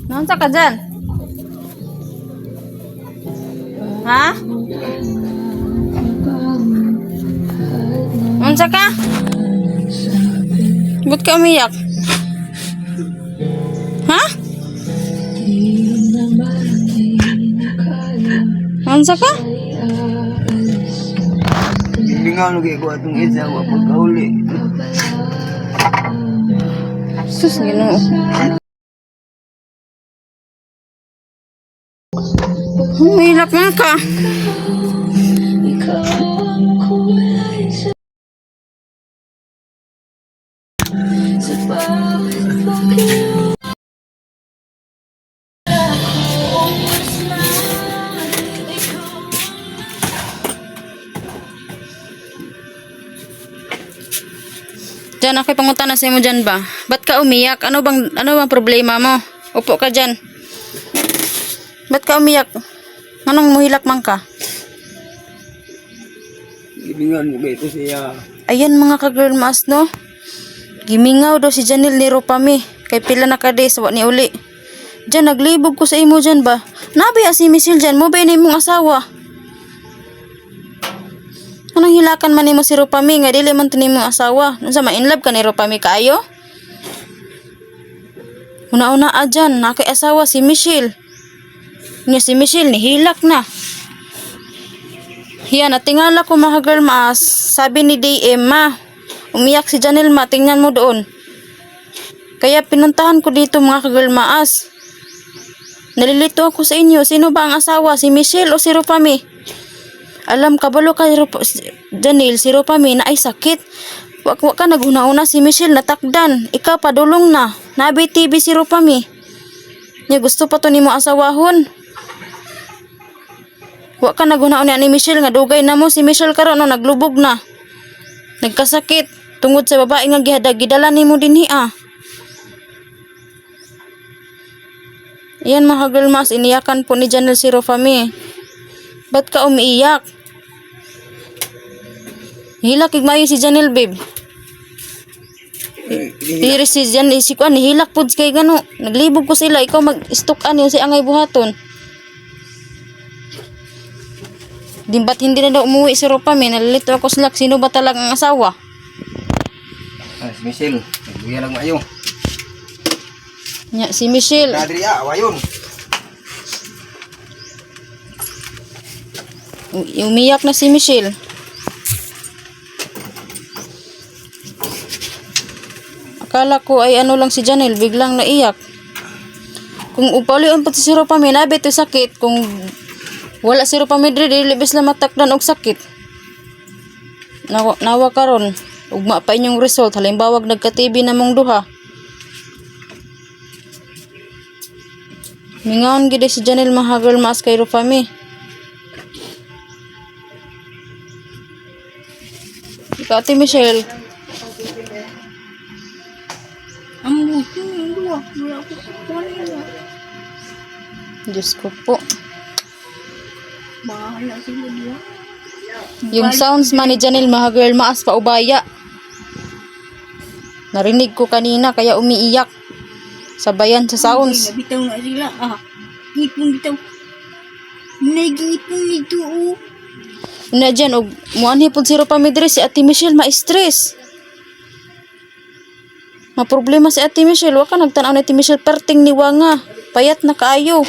Nansa ka dyan? Ha? Nansa ka? Ba't ka umiyak? Ha? Nansa ka? Hindi nga lagi ko atong isa wa pagkauli. Sus, Ginoo. Umiyak man ka. Diyan, ako'y pangunta na sa imo dyan ba? Ba't ka umiyak? Ano bang problema mo? Upo ka dyan. Ba't ka umiyak? Anong muhilak man ka? Gimingan mo ba ito siya? Ayan mga ka-girl mas, no? Gimingaw daw si Janil ni Ropami. Kay pila na ka days, wa ni uli. Diyan, naglibog ko sa imo dyan ba? Nabaya si Michelle dyan, mo ba na imong asawa? Anong hilakan man nimo si Ropami nga dili man to nimong asawa? Unsa ma in love ka ni Ropami kaayo? Una-una dyan, nakay asawa si Michelle. Nga si Michelle nihilak na. Yan, natingala ko mga girl maas. Sabi ni DM, ma, umiyak si Janil ma, tingnan mo doon. Kaya pinuntahan ko dito mga girl maas. Nalilito ako sa inyo, sino ba ang asawa? Si Michelle o si Ropami? Alam ka balo ka Janil, si Ropami na ay sakit. Wag ka naguna-una si Michelle natakdan. Ikaw padulong na. Nabi TV si Ropami. Niya gusto pa to nimo asawahon. Wa ka naguna-una ni Michelle nga dugay na mo si Michelle karon no naglubog na. Nagkasakit tungod sa babae nga gidala nimo dinhi ah. Iyan mga girl mas, iniyakan po ni Janel si Ropami. Ba't ka umiiyak? Hilak igmayo si Janel babe. Diri si Janel si kuan hilak pud kay gano. Naglibog ko sila, ikaw mag-stock ani si angay buhaton. Dimbat hindi na daw umuwi si Ropami, nalilito ako sila sino ba talagang asawa? Si Michelle, nagbuya lang maayo. Nya si Michelle. Kadriya, awayon. Umiyak na si Michelle. Akala ko ay ano lang si Janel, biglang naiyak. Kung upalion pa si Ropami, nabi ito sakit. Kung wala si Ropami diri, libis na matakdan og sakit. Nawa karon, ugma pa inyong result, halimbawa nagka-TB na mong duha. Mingaon gid si Janel mga girl mas kay Ropami. Ikaw ati Michelle. Diyos ko po. Yung sounds man ni Janel mga girl maas pa ubaya. Narinig ko kanina kaya umiiyak. Sabayan sa sounds. Bitaw nga sila ah. Ngipon bitaw. Nagipon nito oh. Na dyan, og muanhi po si Ropami diri si Ate Michelle ma-stress. Ma-problema si Ate Michelle. Waka nagtanaw ni Ate Michelle perting ni Wanga. Payat na kaayo.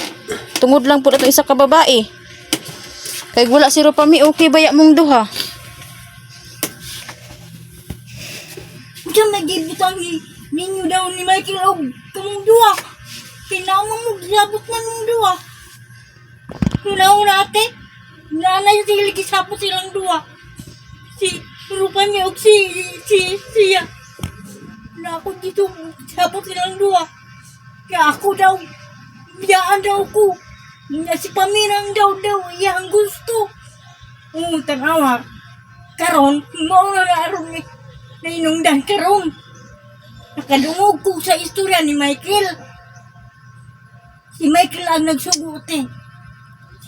Tungod lang po itong isa ka babae. Kaya wala si Ropami, okay baya mong duha. Diyan nagibitang ninyo daw ni Michael og kamong duwa. Kinamang mo gisabot man mong duwa. Kinaw natin. Nanay sila gisabot silang duwa. Si Ropami og siya. Na ako dito gisabot silang duwa. Kaya ako daw. Biyaan daw ko. Si Pamirang daw iyang gusto. Tanawa. Karon, mo na naroon ni nainungdan karon. Nakadungog ko sa istorya ni Michael. Si Michael ang nagsugo, te.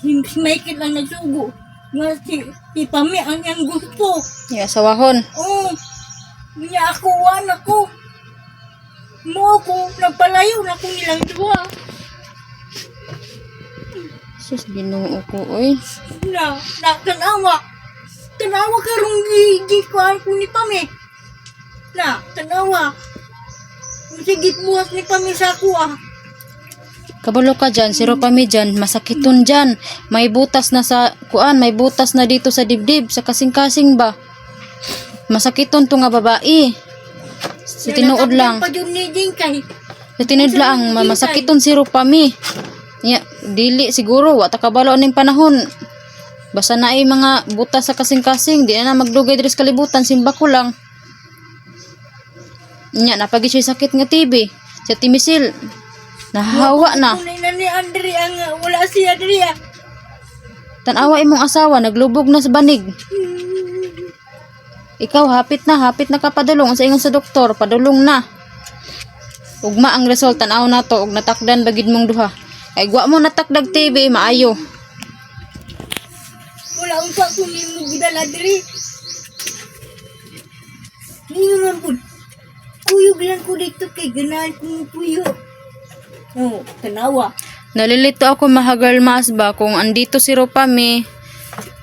Si Michael ang nagsugo. Nga si Pami ang iyang gusto. Yeah, sawahon. Oo. Nya ako, anak ko. Mo ko, nagpalayo na ko nilang duwa. Sus, Ginoo ko, oy. Tanawa. Tanawa karong gikuan ko ni Pami. Tanawa. Masigit buhat ni Pami sa ako Kabalo ka dyan, siro pa mi dyan, masakiton dyan. May butas na sa, may butas na dito sa dibdib, sa kasing-kasing ba? Masakiton to nga babae. Sa tinuod lang. Pa yun ni Jingkay. Sa tinuod lang, masakiton siro pa mi. Ya, dili siguro, wata kabalo aning panahon. Basta na ay mga butas sa kasing-kasing, di na magdugay diri sa kalibutan, simba ko lang. Nya, napagi siya sakit nga TB. Sa timisil. Nahahawa na. Kunay na ni Andre ang wala siya diri. Tanawa imong asawa, naglubog na sa banig. Ikaw, hapit na kapadulong sa ingon sa doktor, padulong na. Ugma ang result, tanaw na to, ug natakdan bagid mong duha. Kay gwa mo natakdag TB, maayo. Wala ang sa kung mo gidala diri. Ninyo man po. Kuyog lang ko dito kay ganahan kong puyo. Tanawa. Nalilito ako mahagal mas ba kung andito si Ropami,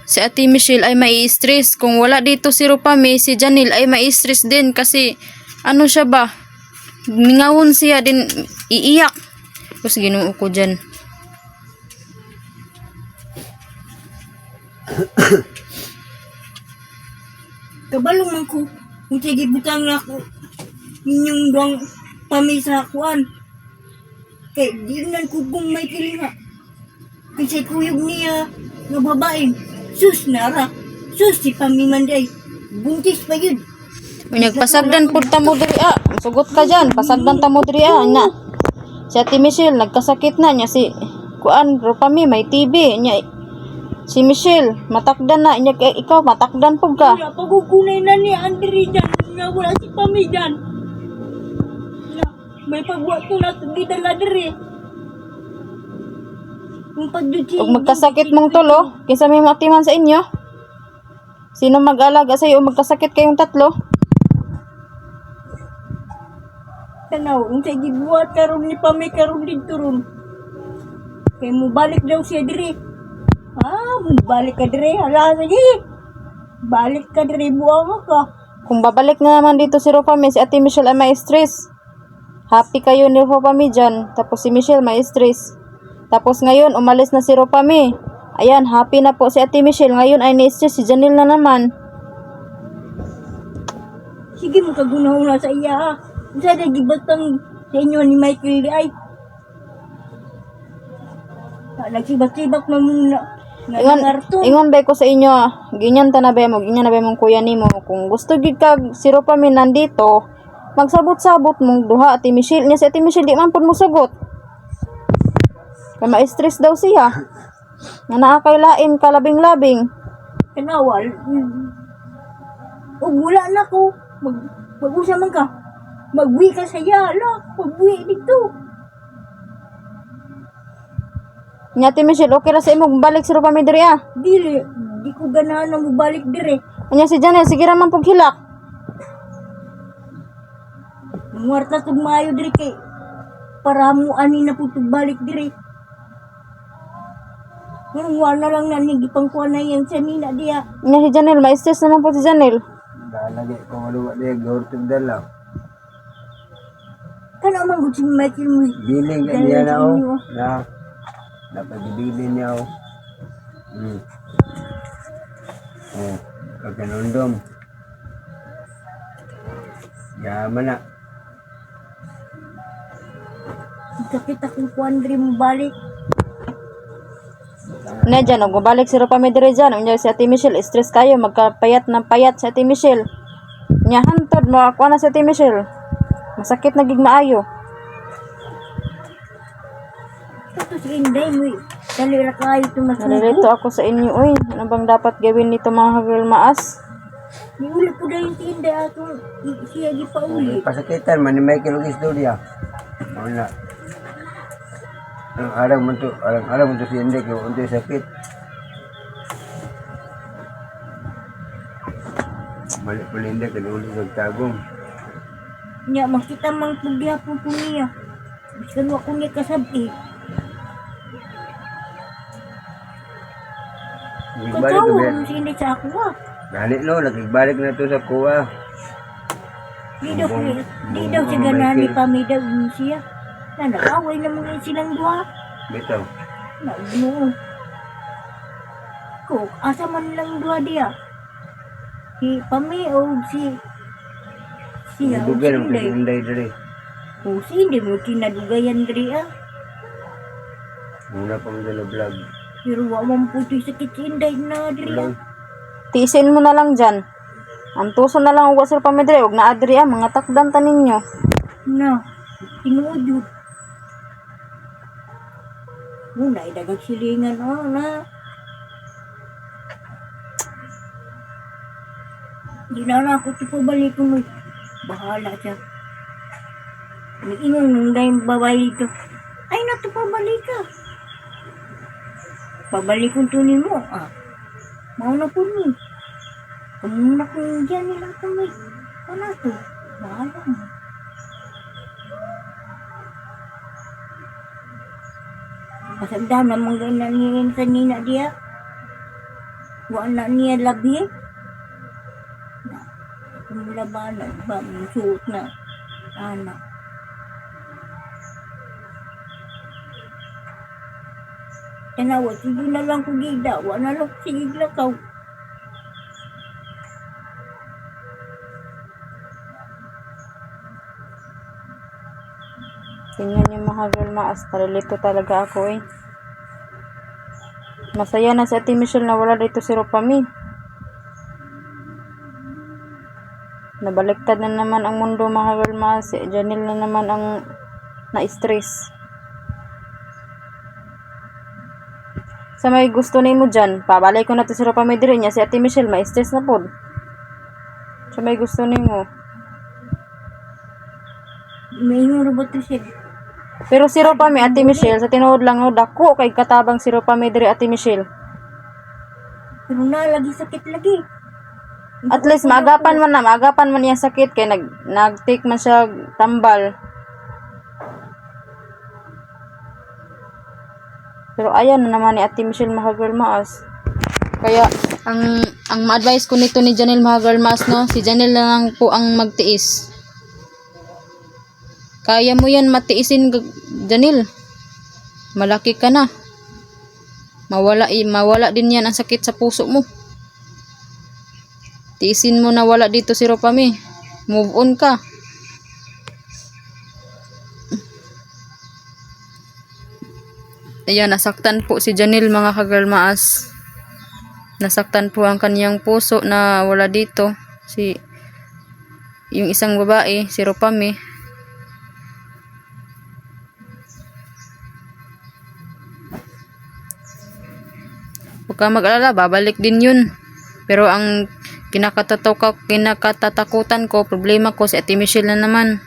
si Ate Michelle ay mai-stress. Kung wala dito si Ropami, si Janil ay mai-stress din kasi ano siya ba? Ngawon siya din iiyak. Tapos Ginoo ko dyan. Kabalong man ko. Kung sige butang na ako. Ninyong doang pamisa kuan. Kay di nan ko kung may kilinga. Kasi kuyog niya nga babae. Sus nara. Sus si pamimanday. Buntis pa yun. Unyag pasagdan pud ta mo diri Sugot ka dyan, pasagdan ta mo diri na. Si Ate Michelle nagkasakit na niya si kuan Ropami may TB niya. Si Michelle matakdan na niya ikaw matakdan pud ka. Wala pagugunay na ni Andre dyan. Nga wala si Pami dyan. May pagbuhat ko na di dala diri. Kung pagduchi. Ug magkasakit mong tulo, kinsa may matiman sa inyo? Sino mag-alaga sa iyo magkasakit kayong tatlo? Tanaw, kung sa gibuhat karon ni Pami karon dito ron. Kay mo balik daw siya diri. Mo balik ka diri. Hala sige. Balik ka diri buang ka. Kung babalik na naman dito si Ropami, si Ate Michelle ay may stress. Happy kayo ni Ropami dyan. Tapos si Michelle may stress. Tapos ngayon, umalis na si Ropami. Ayan, happy na po si Ate Michelle. Ngayon ay na-stress si Janil na naman. Sige mo kagunaw sa iya Sa nagibatang sa inyo ni Michael di ay. Nagsibak-sibak na muna. Ingon ba ko sa inyo, ganyan ta na ba mo, ganyan na ba mong kuya nimo. Kung gusto gid kag si Ropami nandito, magsabot-sabot mong duha Ate Michelle. Niya si Ate Michelle di man pud mo sagot. Kaya ma-stress daw siya. Nga naakay lain kalabing-labing. Kanawal. Wala na ko. Mag-usap man ka. Mag-uwi ka sa yala. Mag-uwi dito. Nya Ate Michelle, okay ra sa imo balik si Ropami diri Di ko ganahan na mabalik dire. Nya si Janel, sige ra man pug hilak. Muwarta tug maayo dire kay para mo ani na pud balik dire. Wala lang na ni gipangkuan na yan sa nina diya. Nya si Janel, ma-stress naman po si Janel. Lagi ko maluwa dia gurtid dalaw. Kana man gud si Michael mo. Biling ka niya na o. Dapat dibilin niya o. Kaganundom. Yaman na. Sakit akong kuan dire mo balik. Na dyan, magbalik si Ropami diri dyan. Unya si Ate Michelle, stress kayo, magkapayat ng payat si Ate Michelle. Nya hantod mo, ako na si Ate Michelle. Masakit na gigmaayo. Ito si Inday mo. Dali ra kayo tumasok. Nalilito ako sa inyo, uy. Ano bang dapat gawin nito mga kagulmaas? Niuli ko na yung tinda atong siya di pa uli. Pasakitan man ni Michael og istorya. Wala. Arang mo to si Inday kay untoy sakit. Balik pa Inday kay uli sa tagong. Nya makita mang pagyapon ko niya. Biskan wa ko niya kasabi. Nagbalik Katawa to, Ben. mo sini sa ako ah. Gani no, nagbalik na to sa kuha. Di daw siya ganani pamidaw siya. Na nag-away na mga silang duha. Bitaw. No. Ko, asa man lang duha dia. Si Pami o si siya o si Dugan ang Inday. Inday dali. O si Inday mo kinadugayan diri ah. Muna pang dala vlog. Pero wa man putoy sakit si Inday na diri ah. Ulang. Tiisin mo na lang dyan. Ang tuso na lang uwa sir pamidre. Huwag na adri mga takdan tanin nyo. Na, tinuod yun. Muna, idagag silingan o na. Di na ako tipabalik ko. Bahala siya. Ingon nung dahil babae dito. Ay, natupabalik ka. Pabalik kong tunin mo. Ah, mauna po mo. Kumuna kong dyan nila kami. Ano to? Bahala mo. Pasagda naman ganyan niya sa nina dia. Wala niya labi. Na, kung labanan ba, suot na anak. Tanawa, sige na lang ko gida. Wala lang sige lakaw. Tingnan niyo mga girl maas. Nalilito talaga ako eh. Masaya na si Ate Michelle na wala dito si Ropami. Nabaliktad na naman ang mundo mga girl maas. Si Janelle na naman ang na-stress. Sa may gusto ni mo dyan, pabalik ko na to si Ropami diri niya. Si Ate Michelle ma-stress na po. Sa may gusto ni mo. May yung robot to siya. Pero si Ropami, Ate Michelle, sa tinuod lang no, dako kay katabang si Ropami diri Ate Michelle. Pero na, lagi sakit lagi. At least maagapan man niya sakit kay nag-take man siya tambal. Pero ayan na naman ni Ate Michelle mga girl maas. Kaya ang ma-advise ko nito ni Janelle mga girl maas no, si Janelle na lang po ang magtiis. Kaya mo yan matiisin Janelle. Malaki ka na. Mawala din yan ang sakit sa puso mo. Tiisin mo na wala dito si Ropami. Move on ka. Ayan, nasaktan po si Janelle mga ka-girl maas. Nasaktan po ang kaniyang puso na wala dito. Yung isang babae, si Ropami. Huwag ka mag-alala, babalik din yun. Pero ang kinakatatakutan ko, problema ko si Ate Michelle na naman.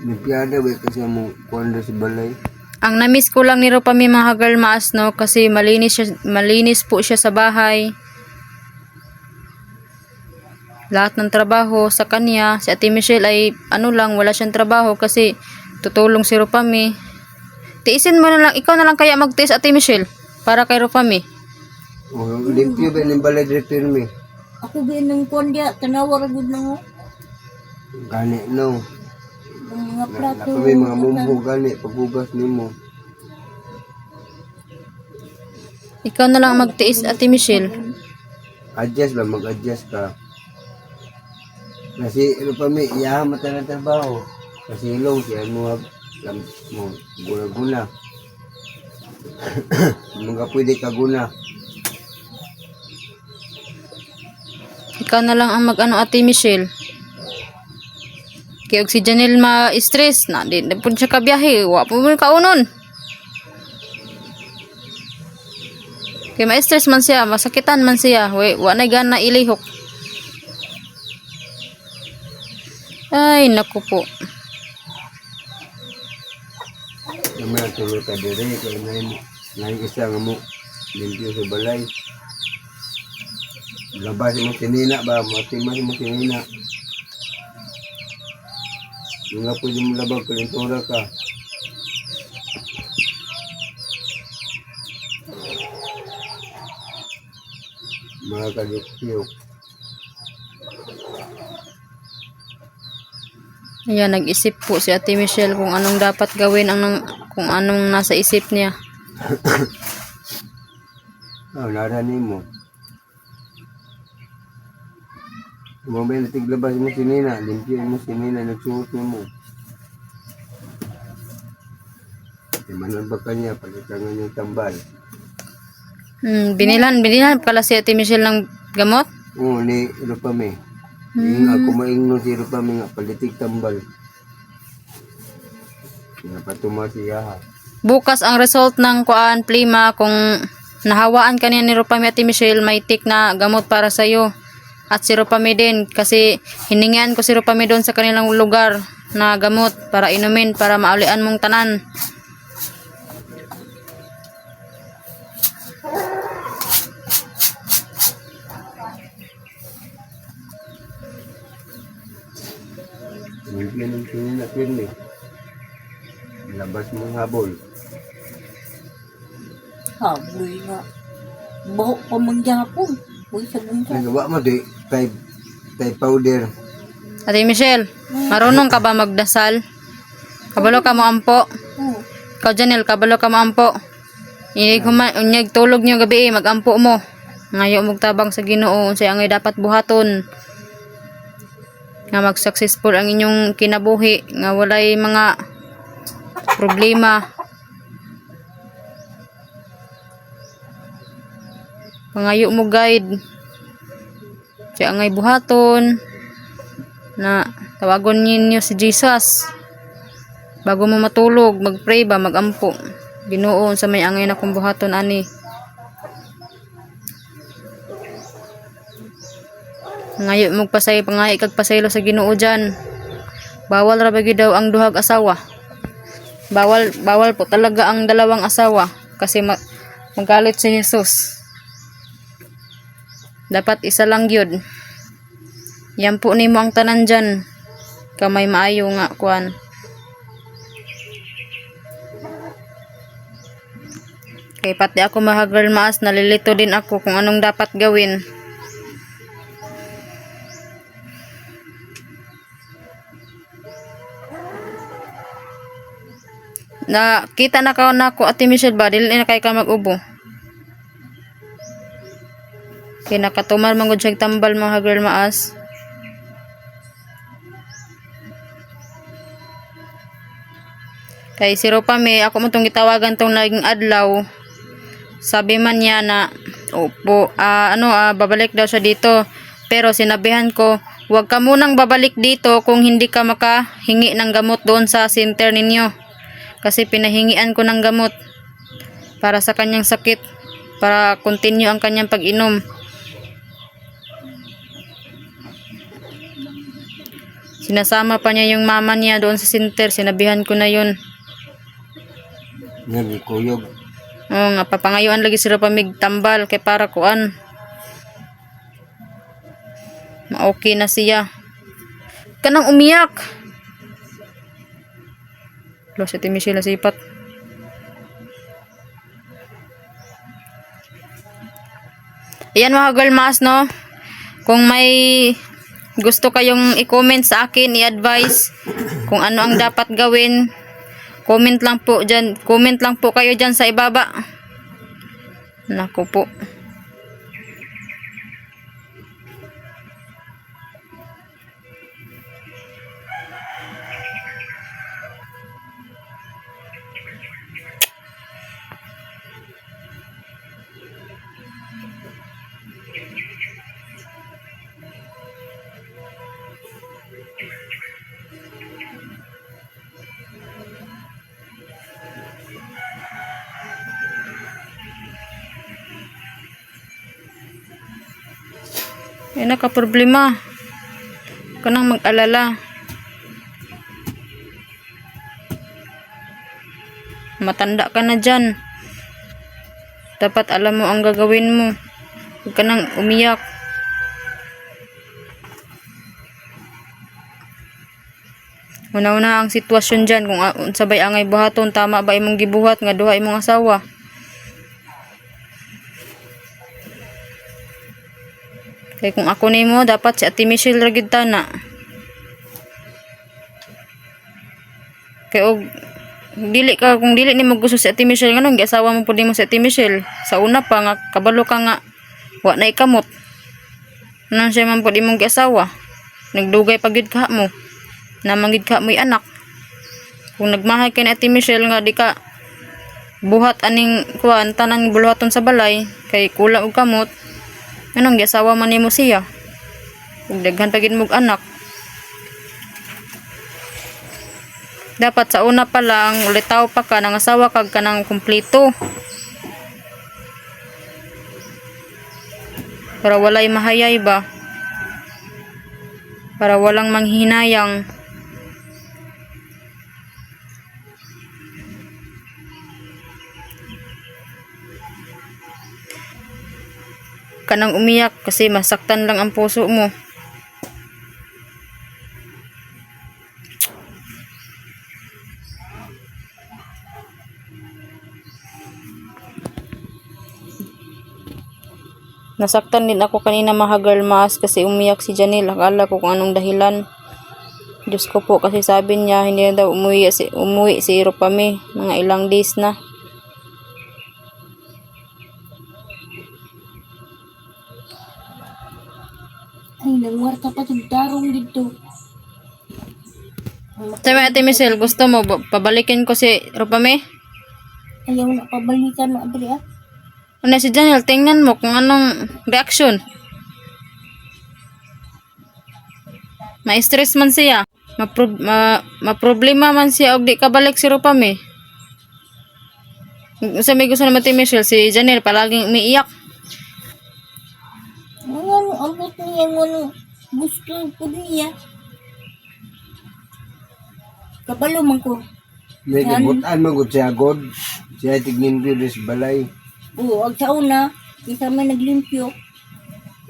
Nagpiada ba kasi mo kuwanda si balay? Ang na-miss ko lang ni Ropami mga girl maas no, kasi malinis po siya sa bahay. Lahat ng trabaho sa kanya. Si Ate Michelle ay wala siyang trabaho kasi tutulong si Ropami. Tiisin mo na lang, ikaw na lang kaya magtiis Ate Michelle para kay Ropami. O, limpyo ba ng balay director mi? Ako ba ng kondya, tanawar agad na mo. Gani no. Ang mga plato. Kami mga mumbo gani, paghugas nimo. Ikaw na lang magtiis Ate Michelle. Adjust ba, mag-adjust ka. Kasi ano pa mi, iyahan mata na trabaho. Kasi long siya mo guna-guna. Mga pwede ka guna. Ikaw na lang ang mag-ano Ate Michelle. Kaya si Janelle ma-stress na di po siya kabiyahe. Wa po mo kaunon. Kaya ma-stress man siya, masakitan man siya. Wa na gana ilihok. Ay, naku po. Namaya tuloy ka dire, kaya ngayon isa nga mo limpyo sa balay. Labas mo sinina ba? Matimas mo sinina. Yung nga pwede mo labag, kalintura ka. Mga kalyok-yok. Ayan, nag-isip po si Ate Michelle kung anong dapat gawin, kung anong nasa isip niya. Naranin mo. Mabay na tiglabas mo sinina, limpyun mo sinina, nagsuot mo. Manon ba kanya, pagkakangan yung tambal. Binilhan pala si Ate Michelle ng gamot? Oo, ni Rupame. Yung ako maingno si Rupame nga, palitik tambal. Napatuma siya ha. Bukas ang result ng plima kung nahawaan ka niya ni Rupami Ate Michelle, may tik na gamot para sa'yo. At si Rupami din, kasi hiningian ko si Rupami doon sa kanilang lugar na gamot para inumin, para maulian mong tanan. Limpyun yung sinina, pirmi. Labas mo habol. Haboy nga. Baho pa mangyapon. Uy, sa bunso. Nagawa mo di, type powder. Ate Michelle, marunong ka ba magdasal? Kabalo ka mo ampo? Oo. Ikaw Janelle, kabalo ka mo ampo? Inyag tulog niyo gabi magampo mo. Ngayo mong tabang sa Ginoo unsay angay dapat buhaton. Nga mag-successful ang inyong kinabuhi, nga walay mga problema. Pangayo mo guide. Siya angay buhaton na tawagon ninyo si Jesus. Bago mo matulog, mag-pray ba, mag-ampo. Ginoo sa may angay na kong buhaton ani. Ngayo magpasay pangay kag pasaylo sa Ginoo diyan. Bawal ra bagi daw ang duhag asawa. Bawal po talaga ang dalawang asawa kasi magalit si Jesus. Dapat isa lang gyud. Yan po nimo ang tanan diyan. Kamay maayo nga kuan. Kay pati ako mahagral maas, nalilito din ako kung anong dapat gawin. Na kita na ka na ko Ate Michelle ba dili na kay ka mag-ubo. Kay nakatumal mangod siya tambal mga girl maas. Kay si Rupami ako mo tong gitawagan tong naging adlaw. Sabi man niya na opo, babalik daw siya dito. Pero sinabihan ko, huwag ka munang babalik dito kung hindi ka makahingi ng gamot doon sa center ninyo. Kasi pinahingian ko ng gamot para sa kanyang sakit, para continue ang kanyang pag-inom. Sinasama pa niya yung mama niya doon sa center, sinabihan ko na yun. Nagikuyog. Oo nga, papangayuan lagi sila pamigtambal kay para kuan. Ma-okay na siya. Kanang umiyak. Lo si Ate Michelle sipat. Ayan mga girl mas no. Kung may gusto kayong i-comment sa akin, i-advise kung ano ang dapat gawin, comment lang po dyan. Comment lang po kayo dyan sa ibaba. Naku po. Yan naka-problema. Kanang mag-alala. Matanda ka na dyan. Dapat alam mo ang gagawin mo. Huwag ka nang umiyak. Una-una ang sitwasyon dyan, kung sabay angay buhaton, tama ba imong gibuhat nga duha imong asawa? Kaya kung ako nimo dapat si Ate Michelle ra gyud tana. Kaya kung dili nimo gusto si Ate Michelle nganong giasawa mo pud nimo si Ate Michelle. Sa una pa nga kabalo ka nga wa na ikamot. Nang siya man pud imong giasawa. Nagdugay pa gyud ka mo. Namanggid ka mo'y anak. Kung nagmahay kay ni Ate Michelle nga di ka buhat aning kuan tanang buluhaton sa balay kay kulang og kamot. Anong giasawa man nimo siya? Ug daghan pa gid mog anak. Dapat sa una pa lang ulitaw pa ka nang asawa kag kanang kumpleto. Para walay mahayay ba? Para walang manghinayang. Kanang umiyak kasi masaktan lang ang puso mo. Nasaktan din ako kanina mga girl mas kasi umiyak si Janelle. Akala ko kung anong dahilan. Diyos ko po kasi sabi niya hindi na daw umuwi si Ropame. Mga ilang days na. Ay, nangwarta pa itong tarong dito. Sabi Ate Michelle, gusto mo pabalikin ko si Ropame? Ayaw na pabalikan na, Adria. Ano si Janelle, tingnan mo kung anong reaction. Ma-stress man siya. Ma-problema man siya og di kabalik si Ropame. Sabi gusto naman Ate Michelle, si Janelle palaging umiiyak. Ano, abot niya ano, gusto po niya. Kabalo man ko. May gibutan magud siya god. Siya tignin ko sa balay. Oo, ag sa una, isa may naglimpyo.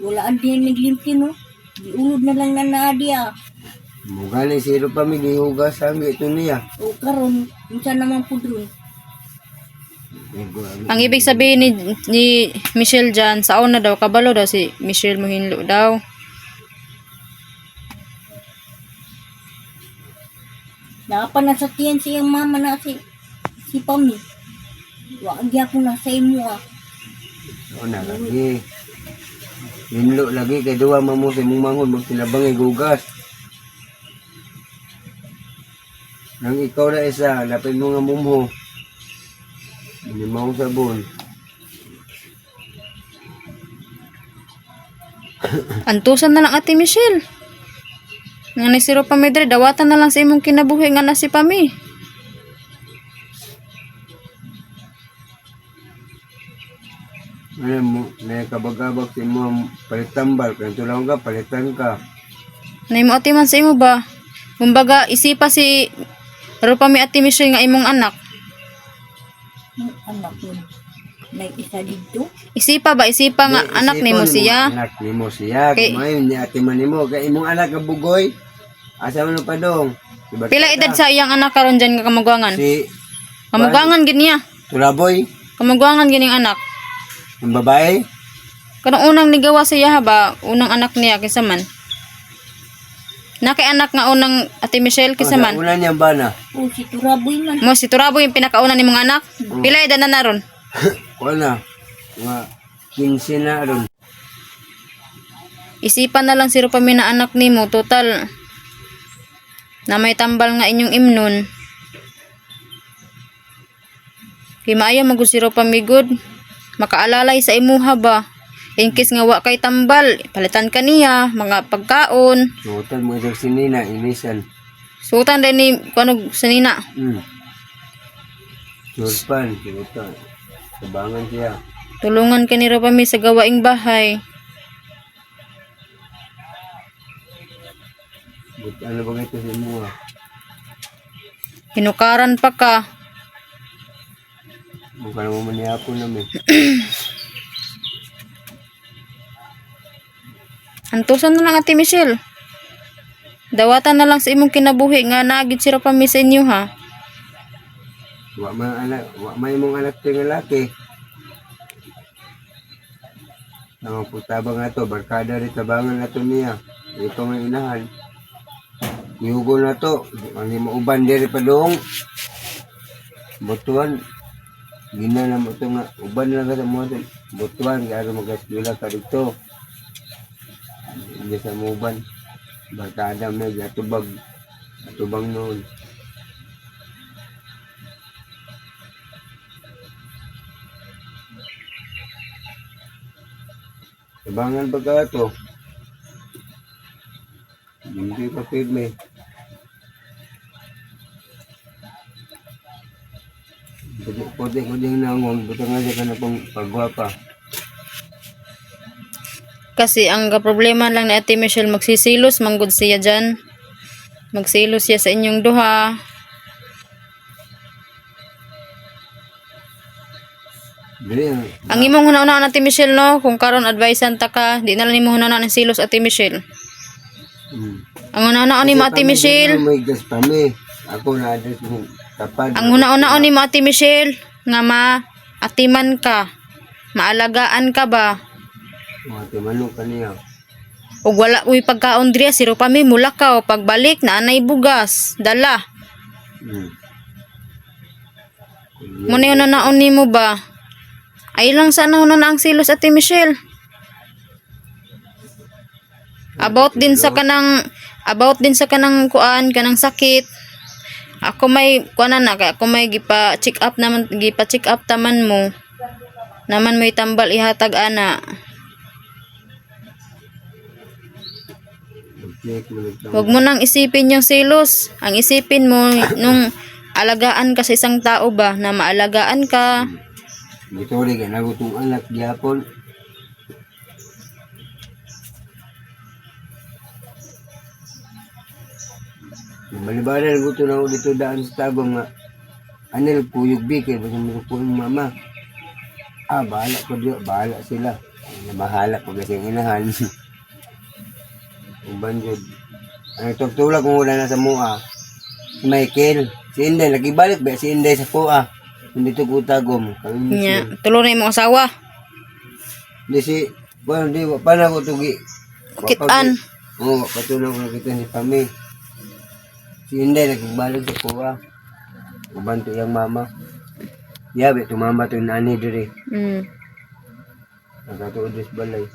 Wala din naglimpyo, no? Giulod na lang na naadiya. Mukha ni siro pa may gihugas ang ito niya. O karon, minsan naman po dun. Ang ibig sabihin ni Michelle dyan, sa una daw, kabalo daw si Michelle Mohinlo daw. Napanasakyan siyang mama na si Pami. Wag ako na sa imo ah. O na lagi. Hinlo lagi kay duwa mamo sa imong mangon magtinabang gugas. Nang ikaw na isa, lapin mo nga mumho. Hindi mo sabon. Antusan na lang Ate Michelle. Nga ni si Ropame dre, dawatan na lang sa imong kinabuhi nga na si Pami. Ano mo, may kabag-abag sa imo palit tambal. Kaya tulaw ka, palitan ka. Nay mo ati man sa imo ba? Kumbaga, isipa si Ropame Ate Michelle nga imong anak. Anak mo. May isa dito. Isipa ba? Isipa nga Di, anak isipon nimo mo, siya. Anak nimo siya. Kay- Kumayon ni ate man nimo. Kaya imong anak ang bugoy. Asa mo pa dong? Pila edad sa iyang anak karon dyan nga kamugwangan? Si Kamugwangan gid niya. Tulaboy, Kamugwangan gining anak. ang babae. Kanang unang nigawa sa iya ba? Unang anak niya kinsa man? Nakay anak nga unang Ate Michelle kinsa man? Una niya ba na? O si Turaboy man. Mo si Turabo yung pinakauna nimong anak. Pila edad na naron? Wala. Mga 15 na ron. Isipan na lang si Ropame na anak nimo total na may tambal nga inyong imnon. Kay maayo magud si Ropame good. Makaalalay sa imuha ba? In case nga wa kay tambal, palitan ka niya, mga pagkaon. Suotan mo isang sinina, inisan. Sutan din ni kunog sanina. Surpan, suotan. Sabangan siya. Tulungan ka ni Ropame sa gawaing bahay. But ano ba ito sa imo ah? Hinukaran pa ka. Mukha naman maniyapon namin. Antusan na lang Ate Michelle. Dawatan na lang sa imong kinabuhi nga naagid si Ropami sa inyo ha. Wa may mong anak ti nga laki. Nang putabang ato, barkada rin tabangan nato niya. Ito nga inahan. Iugo na to. Ang mauban diri pa doong. Butuan. Gina na mo ito nga. Uban lang ka sa mga butuan. Kaya mag-asbila ka dito. Hindi sa muban. Barkada mo na. Atubang noon. Tabangan ba ka ito? Hindi pa firme. Puti ko din nangong. Buta nga siya ka na pong pagwapa. Kasi ang problema lang ni Ate Michelle, magsisilos manggod siya dyan. Magsilos siya sa inyong duha. Dili, Ang imong hunahuna Ate Michelle no, kung karon advicean ta ka, di na lang imong hunahuna ng silos Ate Michelle. Ang hunahuna ni mo Ate Michelle, may gas pa mi. Ako na address mo kapag. ang hunahuna ni mo Ate Michelle nga atiman ka. Maalagaan ka ba? Mga timanong kaniya. Ug wala uy pagkaon diri si Ropami mulakaw pagbalik na anay bugas, dala. Muna yun na nimo ba? Ay lang sana na ang silos Ate Michelle. About din sa kanang kuan kanang sakit. Ako may kuan na kay ako may gipa-check up taman mo. Naman may tambal ihatag ana. Huwag mo nang isipin yung silos. Ang isipin mo nung alagaan ka sa isang tao ba na maalagaan ka. Dito rin ka nagutong anak gyapon. Balibaran gusto na ako dito daan sa tabang nga. Anil puyog bikay basta mo po yung mama. Bahala ko diyo, bahala sila. Bahala ko kasi ang inahan. Uban jud. Ang tugtulak kung wala na sa mua. Si Michael, si Inday lagi balik ba si Inday sa kuha. Hindi to kutagom. Nya, tulo na imong asawa. Di si bueno di pa na ko tugi. Kitaan. Oo, patuloy ko kita ni Pami. Si Inday lagi balik sa kuha. Uban to yang mama. Yabe tumama to nani diri. Nagatuod dis balay.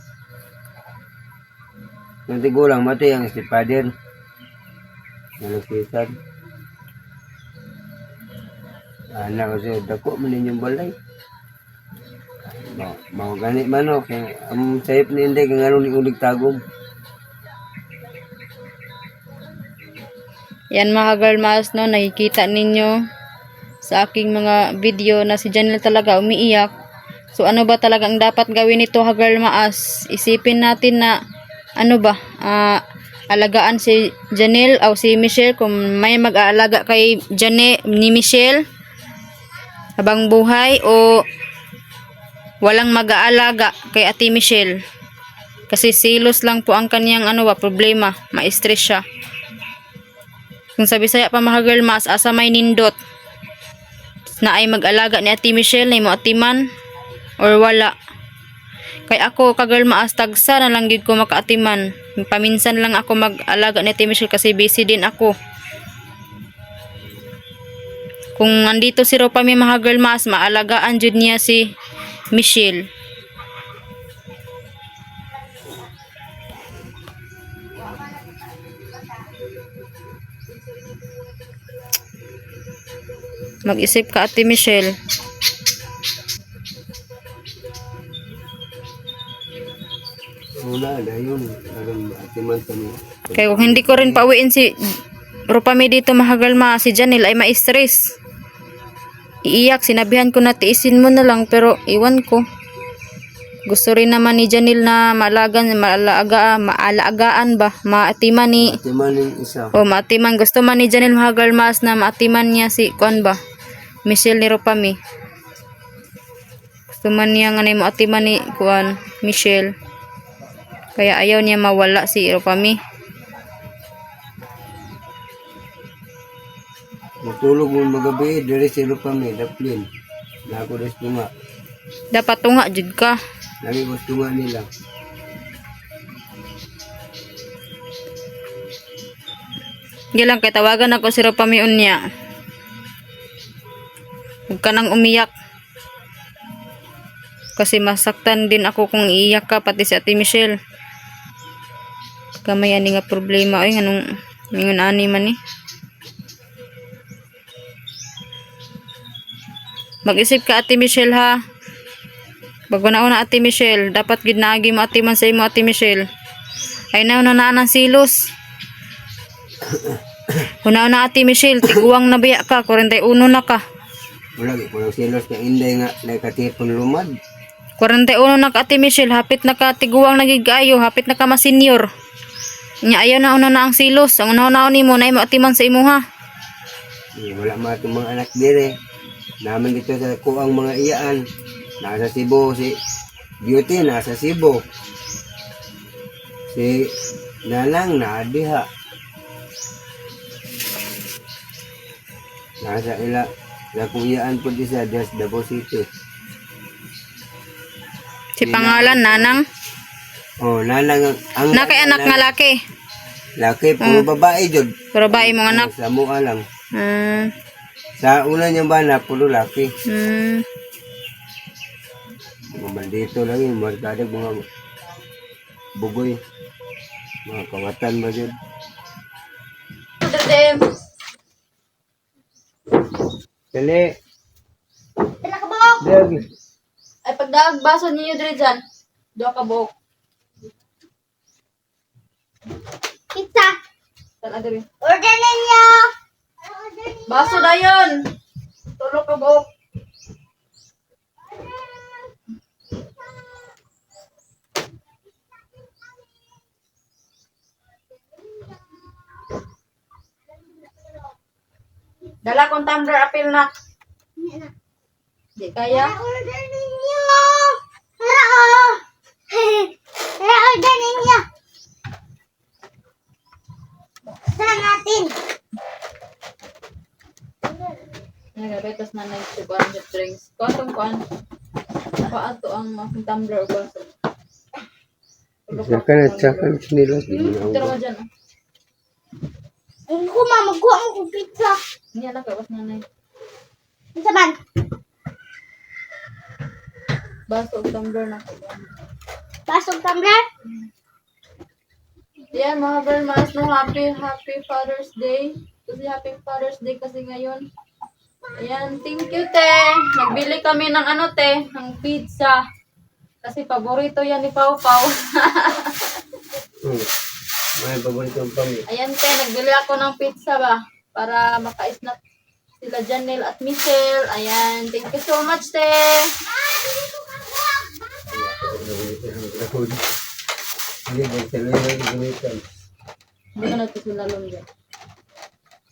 Nanti gulang mati yang istipadir. Nalakisan. Anak ko siya, dako man ninyong balay. Mau ganit man o. Ang sayip ni Inday, kung anong ni ulig tagom. Yan mga girlmas no, nakikita ninyo sa aking mga video na si Janelle talaga umiiyak. So ano ba talaga ang dapat gawin nito ha girlmas? Isipin natin na ano ba, alagaan si Janelle o si Michelle kung may mag-aalaga kay ni Michelle habang buhay o walang mag-aalaga kay Ate Michelle. Kasi silos lang po ang kaniyang problema, ma-stress siya. Kung sa Bisaya pa mga girlmas, asa may nindot na ay mag-alaga ni Ate Michelle na mo atiman or wala. Kay ako kagirl maas tagsa na lang gid ko makaatiman. Paminsan lang ako mag-alaga ni Ate Michelle kasi busy din ako. Kung nandito si Ropami mga girl maas, maalagaan jud niya si Michelle. Mag-isip ka Ate Michelle. Wala, dayon. Parang atiman kami. Kaya kung hindi ko rin pauwiin si Ropami dito mahagal si Janelle ay ma-stress. Iiyak, sinabihan ko na tiisin mo na lang pero iwan ko. Gusto rin naman ni Janelle na maalagaan ba? Maatiman ni Atiman yung isa. o maatiman. Gusto man ni Janelle mahagal na maatiman niya si kuan ba? Michelle ni Ropami. Gusto man niya nga na maatiman ni kuan Michelle. Kaya ayaw niya mawala si Ropami. Matulog mo magabi, diri sila pa may daplin. Na ako gusto nga. Dapat tunga jud ka. Lagi gusto nga nila. Gilang kay tawagan ako si Ropamion niya. Huwag ka nang umiyak. Kasi masaktan din ako kung iiyak ka, pati si Ate Michelle. Kamay ani nga problema. Ay, anong mingon ani man eh. Mag-isip ka, Ate Michelle, ha. Bago na una, Ate Michelle. Dapat gidnaagi mo ati man sa imo, Ate Michelle. Ay na ng silos. Una Ate Michelle, tiguang na biya ka, 41 na ka. Wala, walang silos ka inday nga nakatipon lumad. 41 na ka, Ate Michelle, hapit na ka tiguang nagigayo, hapit na ka ma-senior. Nya ayaw na una na ang silos. Ang una ni mo na imo ati man sa imo, ha. Wala mga itong mga anak dire. Namin dito sa kuang mga iyaan. Nasa Cebu, si Beauty nasa Cebu. Si Nanang naadiha. Nasa ila sa kuyaan po di sa Davao City. Si pangalan, Nanang. Oh, Nanang ang Na kay anak nga laki. laki, puro babae jud. Pero ba imong anak? Sa mua lang. Hmm. Sa una niyang bana, puro laki. Hmm. Mga maldito lang yun, mga mga bugoy. Mga kawatan ba yun? Dali. Tala ka buhok. Dali. Ay pagdaag baso ninyo dire dyan. Duha ka buhok. Pizza. Tala dire. Order ninyo. Baso dayon. Tulo ka buhok. Dala kong tumbler apil na. Di kaya. Order ninyo. Tara. Tara, order ninyo. Saan natin? Nagabetas na nagsubuan sa drinks. Kuan kuan. Paano ang aking tumbler o baso? Saka na, saka na sinilas. Tira mo dyan. Ang kuma, magkuha mo kong pizza. Hindi anak ka, nanay. Pizza man. Baso o tumbler na. Pasok tumbler. Yan mga Vermas, no, happy Father's Day. Kasi happy Father's Day kasi ngayon. Ayan, thank you, te. Nagbili kami ng ano, te, ng pizza. Kasi paborito yan ni Pau Pau. May paboritong pamilya. Ayan, te, nagbili ako ng pizza ba? Para maka-snack sila Janelle at Michelle. Ayan, thank you so much, te. Hindi, nagsaluhin lang gamitan. Hindi ka natin sila lang dyan.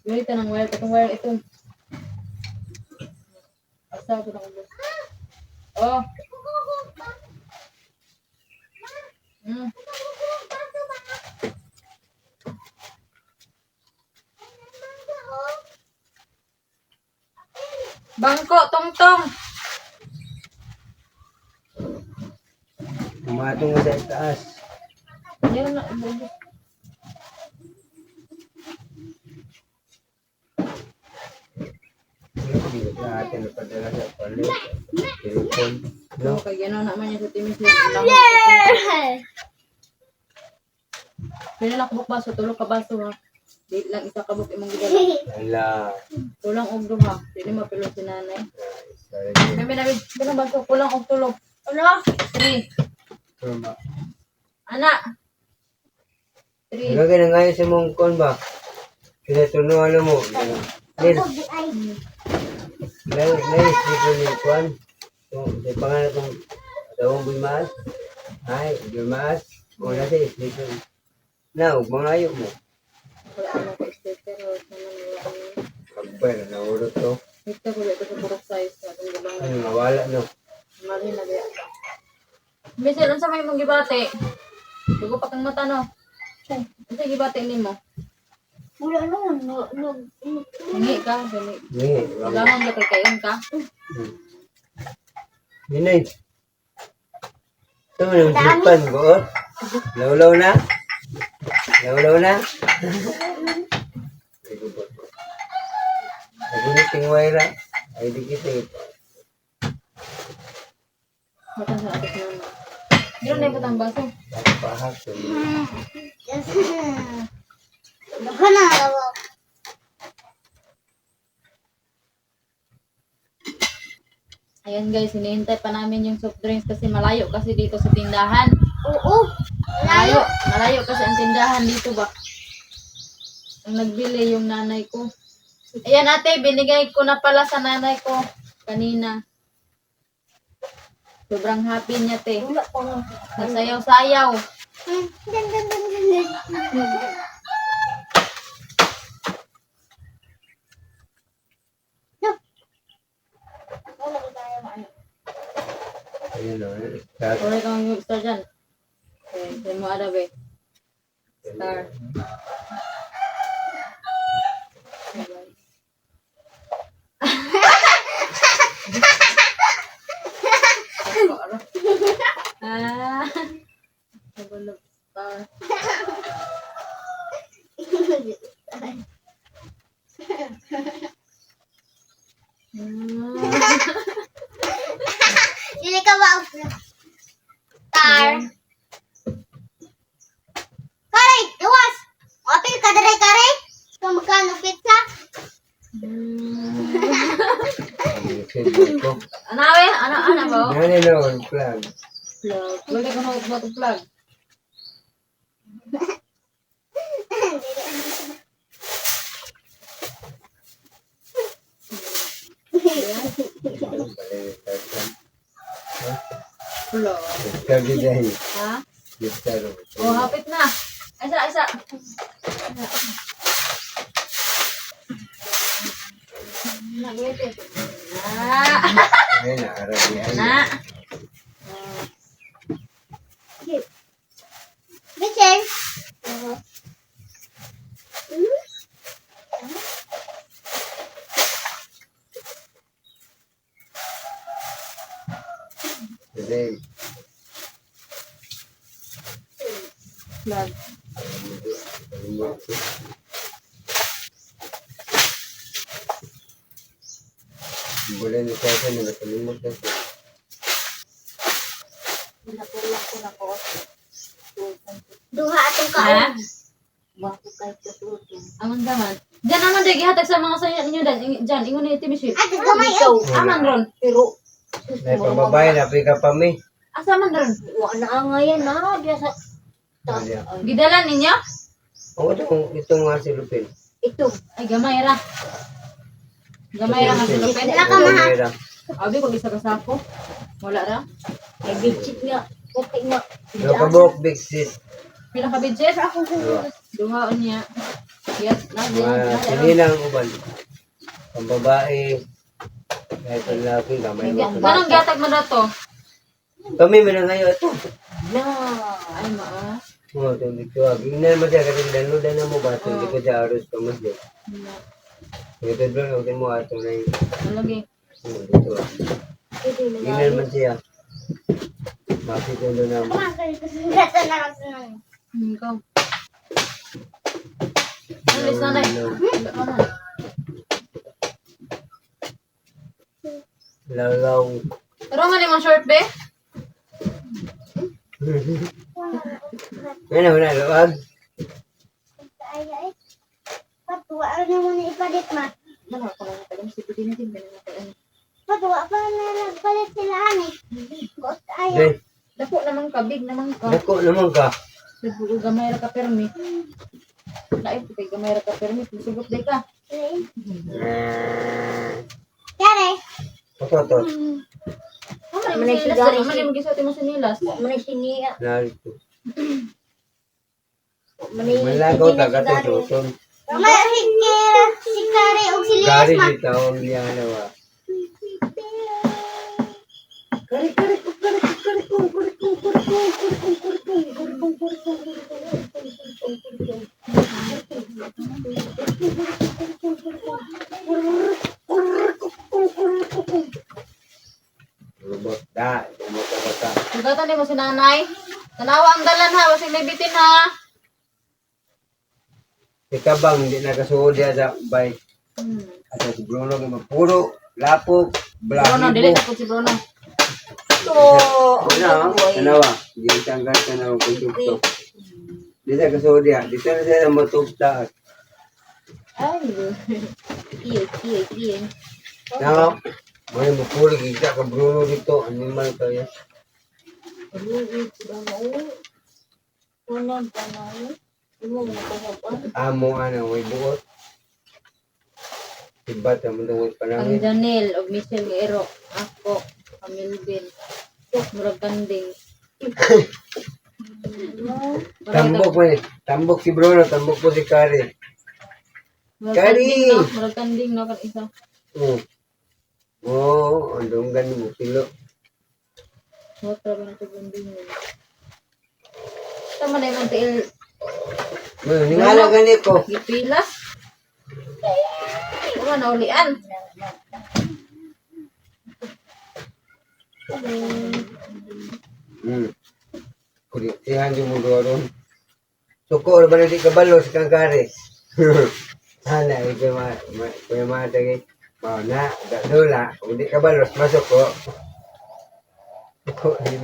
Gamitan ng wire. Itong wire, ito. Asa ko na ko. Oh. Hmm. Bangko, tong-tong. Tumatong nga sa itaas. Meron na. Hindi ka atin na padala sa palit. Telepon. No, kaya gano'n naman niya sa timis niya. Yeah! Pwede na kabuk baso, tulog ka baso ha. Di lang isa kabuk imong gidala. Ala. Kulang og duha. Dili mapilong si nanay. May nabid, ganun baso, kulang og tulog. Ano? 3. Tama. Anak. 3. Lagay na ngayon sa mong kon ba? Kinatuno ano mo. Nil. Ay. Nice dito ni Kwan. Sa pangalan kong Dawang Bulmas. Ay, Bulmas. O nasa dito. Na, mga ayok mo. Wala ano ko sticker o naman wala kami. Pagpay, naurot to. Ito ko dito sa purok size. Atong gabang Ano, nawala no. malhin na diya. Michelle, unsa may mong gibate? Dugo pa kang mata no. Unsa gibate nimo? Wala naman. Hingi ka, dali. Hindi, wag. Kailangan ba kayon ka? Ninay. Ito mo yung sipan ko. Oh. Lawlaw na? Lawlaw na? Naguniting wayra. Ay, di kita ito. Batang sa atik naman. Gano'n na yung batang baso. Pahak. Baka na. Ayan guys, hinihintay pa namin yung soft drinks kasi malayo kasi dito sa tindahan. Oo. Malayo. Malayo kasi ang tindahan dito ba. Ang nagbili yung nanay ko. Ayan ate, binigay ko na pala sa nanay ko kanina. Sobrang happy niya te. Wala pa nga. Nasayaw-sayaw. Ayun o. Start. Sorry kang yung star dyan. Okay, saan mo ada be? Star. Ah, nabulog star. Dili ka ba? Star. Kare, iwas. Apil ka dere kare. Kung magkano pizza? Silbo ko. Anawe, ana ba? Yan yun o. Plug. Plug. Wala ka na ba plug? Plug. Start din dahil. Ha? Start o. Oh, hapit na. Isa. Nagwete. Ah. Ayun na. Arabihan. Na. Michelle. Today. Plug. Boleh ni saya kan nak kelimut kan. Duha atong Ha? kaon. Bako kay tutulog. Aman daman. Diyan naman dyan, gihatag sa mga sayo ninyo dyan. Ingon ni Timiship. At gamay oh. Aman ron. Pero, Nay pambabae na pika pa mi. asa man ron? Wa na ngayon na dia sa Gidalan ninyo? Oh, itong nga si Lupin. ito. Ay, gamay ra. Gamay ra nga si Lupin. Wala ka maha. Mayra. Abi, kung isa ka sako. Wala ra. Ay bitchit nga. Okay nga. Dua kabuk big sis. Pila ka budget? Dua. Duhaon niya. Yes, na Hindi lang uban. Pambabae. Kahit ang laki gamay mo. Ganong gatag man na to? Kami man ngayon ito. Na. Ay, maa. Oh, ito dito. Gingnan mo siya kasi download na mo ba? Ito dito siya aros ka mas din. Ito doon ang mo ato na yung Lagi. dito. Gingnan mo siya. Makita doon na mo. Gata na lang sa nang. Ikaw. Alis na na. Lalaw. Pero man yung short be? Ano na luwag? Ay ay. Patuwa na mo ni ipalit ma. Dala ko lang tayo si Putin natin ganun. Patuwa pa na nagpalit sila ani. Got ay. Dahil, Dako naman ka, big naman ka. dako naman ka. Siguro gamay ra ka permi. Lain ko kay gamay ra ka permi, sugot day ka. Kare. Otot. Amo na sinilas, dali man yung gisuot mo sinilas. Manay siniya. Narito. Manay. Malagaw taga to susun. Mahigkira si Kare og si Lias Kari ma. dito ang liyana wa. nanay. Tanawa ang dalan ha, wasig may bitin ha. Ika bang hindi nakasuod diya sa bike. At si Bruno kay puro lapok, Bruno, dili blahibo. na po si Bruno. Tanawa, hindi tanggal ka na ang kondukto. Di na kasuod diya, dito na siya matugtaas. Ay, iyo. Tanawa, may mapuro kita ka Bruno dito, animal kaya. Unang panahon. Imo mo ko Amo ano, may buot. Ibat ang mga Ang panangin. Janelle, og Michelle Guerrero, ako, Camilvin. Murag kanding. Tambok mo eh. Tambok si Bruno, tambok po si Kari. Kari! Murag kanding no kan isa. Andong ganun mo kilo. Motor ba na ito kanding mo. Tama na yung tiil. Ningala ganit ko. Gipila. Tama na ulian. Kuritihan yung mo doon. Suko, ba na di kabalo si kang Kari? Hala, ito may mga tagay. Na, dula, hindi kabalos, masuk ko.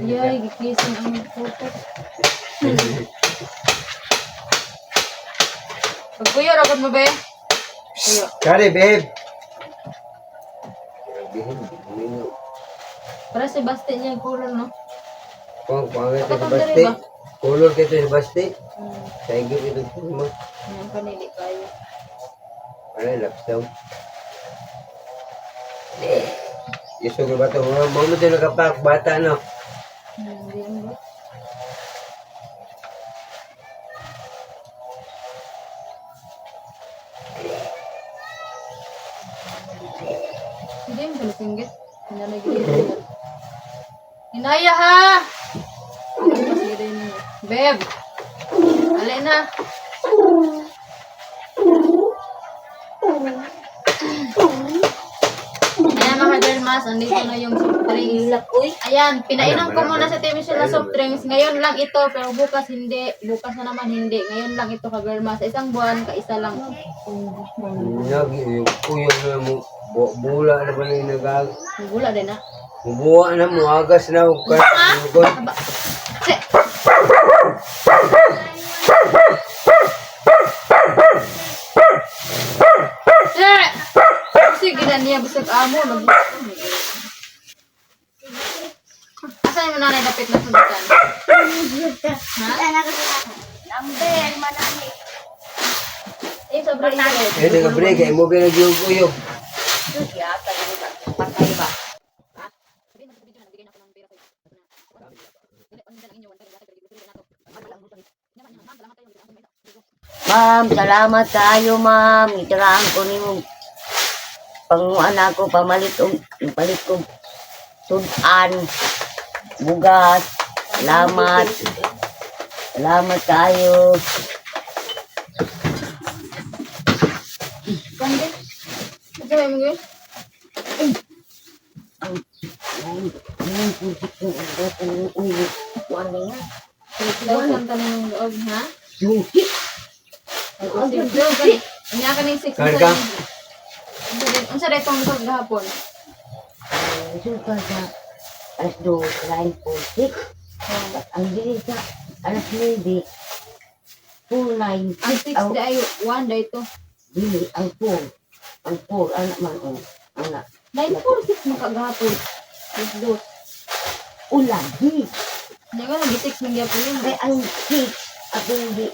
Yay, gikising ang photo. Pagpuyo, rakot mo ba? Puyo. Kari, babe. Para si Basti niya yung kulon, no? Kung pangit sa Kapag basti, ba? kulor kito sa basti, sa igip ito mo. Yan, panili kayo. Ano, lapsaw. Yeso ko ba ito? Mga mo ito nakapak, bata no? Hindi yan ba? Hindi yung kalusinggit. Hindi na nagiging. Hinaya ha! Sige rin mo. Beb! Alay na! Ayan mga Dermas, andito na yung soft drinks. Lakoy. Ayan, pinainom ko muna sa TV na soft drinks. Ngayon lang ito, pero bukas hindi. Bukas na naman hindi. Ngayon lang ito ka Dermas. Sa isang buwan, kaisa lang. Lagi, yung kuyo na mo, bula na ba na yung nagag? Gula din na. Mubuha na mo, agas na ako. Aba. Se. Se. Sige na niya, bisag amo. Asan yung nanay dapit na sundutan? Ha? Number, manani. Eh, sobrang ito. Eh, nag-break, eh, mo pinag-uyog-uyog. Yata yung patay ba? Ma'am, salamat kayo, ma'am. Itiraan ko ni mo. Panguan ako, palit ko sudan, bugas. Salamat. Salamat kayo. Kandi? Ito ba yung mga daw kanta na yung loob, ha? Ang yaka ng 6 Karga? Ang sa retong loob gahapon. Suka sa alas 2, line po 6. Ang dili sa alas 9, full 9. Ang 6 day ay 1 day to. Dili, ang 4. Ang 4, anak man, anak. 9-4-6 makagahapon. Let's do. Ulan, di. Hindi ka nag-6 ng gapon yun. Kaya ang 6, ako hindi.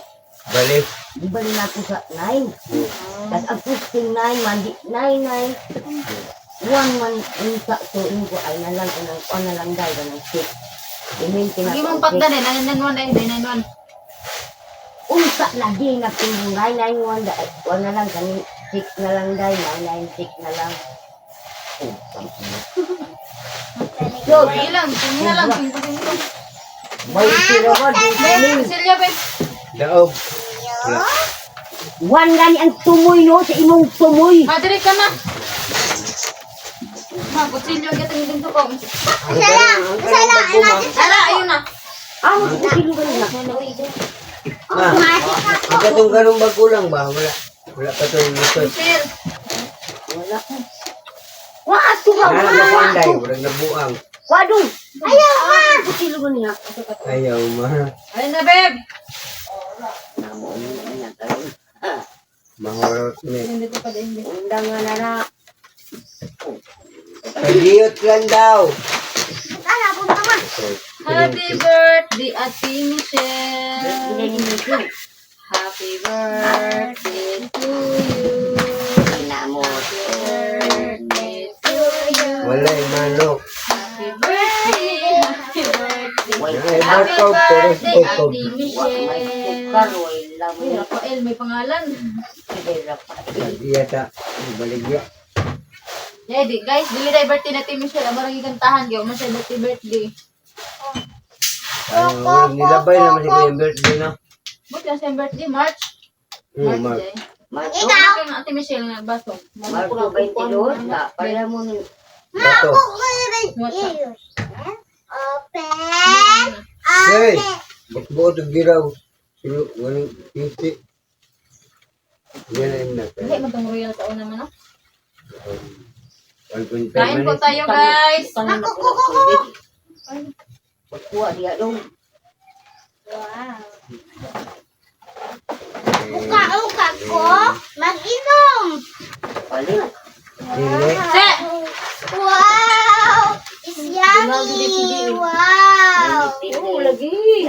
Balik. Di ba rin ako sa 9? At ang 15, 9 man, di 9. 1 man, yung sakto, yung ko ay nalang, na lang dahil ng 6. Imintin Hindi ako. mong pakda din. 991 ay 991. Unsa lagi na kung 991 dahil. 1 na lang, kani 6 na lang dahil, 996 na lang. Oh, So, ilang. Tingnan lang. 5-5. may tira mo, Babe, Silya, babe. Daog. Wala. 1 gani ang tumoy no, sa imong tumoy. Madre ka na. Ma, kutsilyo kita ng dito ko. Isa lang. Tara, ayun na. Amo ko sino ba nila? Ang katong ganong bagulang ba? Wala pa ito yung gusto. Michelle. Wala. Wa ato ba? Wala na mapanday, wala na buang. Wadong. Ayaw ma. Ko sino ba niya? Ayaw ma. Ayun na, babe. Namo niya karon. Mahorot ni. Hindi pa din. Undang nga na na. Pagiyot lang daw. Ala po naman. Happy birthday, Ate Michelle. Hindi ni Michelle. Happy birthday to you. Namo. Birthday to you. Wala yung manok. Happy birthday. Happy birthday. Ay, Happy bakaw, pero birthday, bakaw. Ate Michelle. Karoy lang. Uy, Rafael, may pangalan. Iya ta. Baligya. Yeah, guys, dili na birthday na Ate Michelle. Aba rin ikantahan. Gawa mo siya birthday. Ano, nilabay naman ko yung birthday na. Buti na siya birthday, March. Mark. Day. Marto. Ikaw? Kang Ate Michelle nga baso. Marto 22 na para mo ni Bato. What's up? Hey! Ba't mo ito giraw? Sino, walang 50. Yan ay na. Hindi, matang royal taon naman, no? 1.5 Kain po minutes. tayo, guys. Kuha dia dong. Uka ko, mag-inom. Paling. Dili. Se! Wow! It's yummy! Wow! Oo lagi.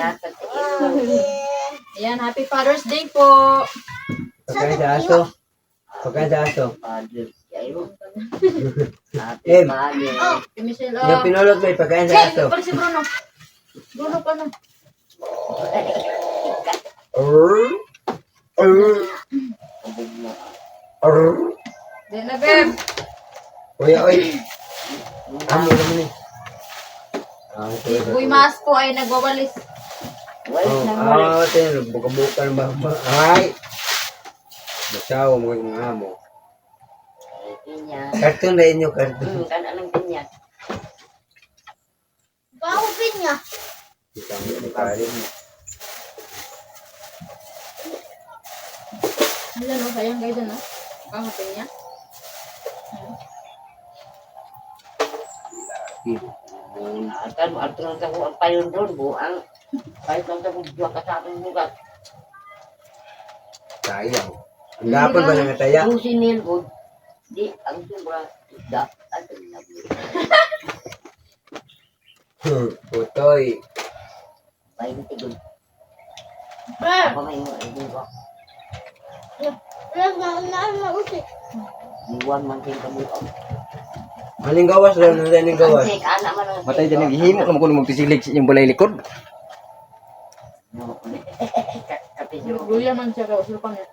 Ayan, happy Father's Day po. Pagkain sa aso. Pagkain sa aso. Padre. Ayo. Em. Ate Michelle, oh. Yung pinulot mo yung pagkain sa aso. Hey, pala si Bruno. Bruno pa na. Then na, babe. Kuya, oy. Amo naman eh. Si Boy Mas po ay nagwawalis. Wait na mo. Ito, buka-buka ng baba. Ay! Masawa mo yung amo. Pinya. Karton na inyo, karton. Kan anong pinya. Kaupin niya. Kita mo yung karin. Ano, no? Sayang kayo dun, no? Kakapin niya. Akan atron sa ko ang payon doon buang. Kahit lang sa ko dua ka sa akin bukas. Sayang. Ang gapon ba nga taya? Yung sinil ko. Di ang sobra da at labi. Putoy. Bayin tigod. Babe! Apa may mo ay ko. Usik. Diwan man kin kabuang. Maling gawas lang, naling gawas. Cek anak man ang Matay dyan naghihimo ka mo magtisilig yung balay likod. Tapi yo Luya man siya ka, usulpan niya.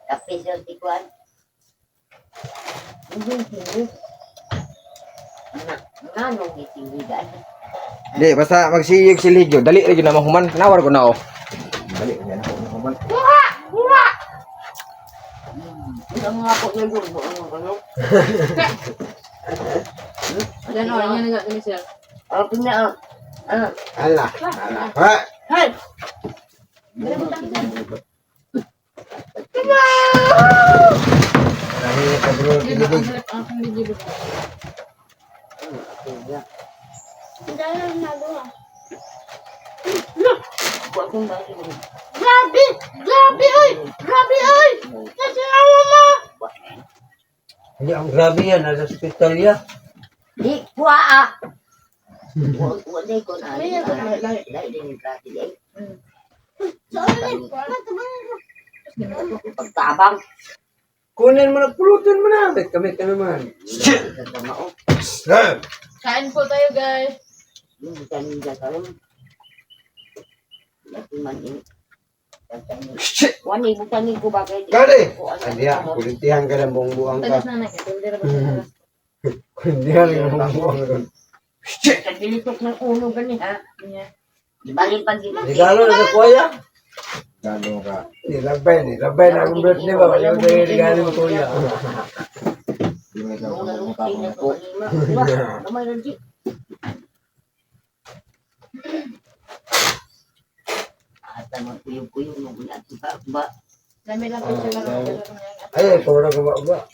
tapi yo tikuan. Nganong gitingigan. Di, basta magsiyig si Ligyo, dali rin na mahuman. Nawar ko na oh. Dali rin na mahuman. Ang nga po yung buo ang ano. Ayan, o. Ayan na, Ate Michelle. Oh, pinya. Ah. Ala. Ha? Hey! Marami ka bro, Hindi ba? tinilig. Ang hindi ba? Dahil nagawa. Buat kong bagi mo. Grabe! Grabe, oy! Grabe, oy! Nasinawa mo! Hindi, ang grabe yan, nasa hospital yan. Di kuaa. Wala ko na. Dahil din kasi di. Sorry! Pagtabang. Kunin mo na, pulutin mo na. Kamit ka naman. Kain po tayo, guys. Bukan ninja kalau. Lagi mandi. Wani bukan ni ko bagay. Kali! Andiya, kulintihan ka ng buong-buang ka. Tagas na na. Hindi na ba siya? Kulintihan ka ng buong-buang ka. Kadilitok ng uno gani ha. Niya. Ibalik pag dito. Regalo na sa kuya. Gano ka. Nilabay na akong birthday ba? Wala ko tayo regalo mo kuya. Di mo ikaw Una mo luting na po. to lima. Kamay lagi. Basta magpuyong-puyong mo muna at ba. Dami lang po siya lang. Ay, pura ko ba?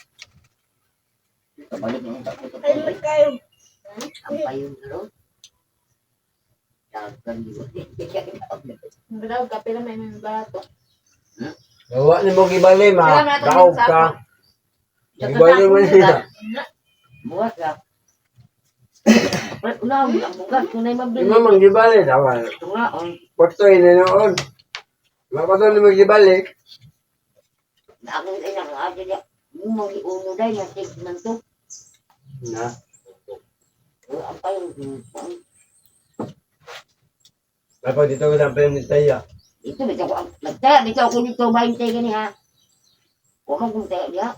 Kabalik ng tapos sa Hello pambay. kayo. Ang payong laro. Dagan di ba? Daw kape lang may barato. Gawa ni mo gibali, ma. Daog ka. Gibali mo niya. Bukas ka. Unaw, ang bukas. Kung na'y mabili. Di mo mang gibali, dawan. Ito nga, on. Portoy na noon. Makato ni mo gibali. Akong ina nga aja niya. Yung mga iuno dahil na segment to. Na. Ang payong. Dapat dito ko sampai ni Taya. Ito, bitaw ko. Nagtaya, bitaw ko dito. 20 gani ha. Huwag kang kung taya niya.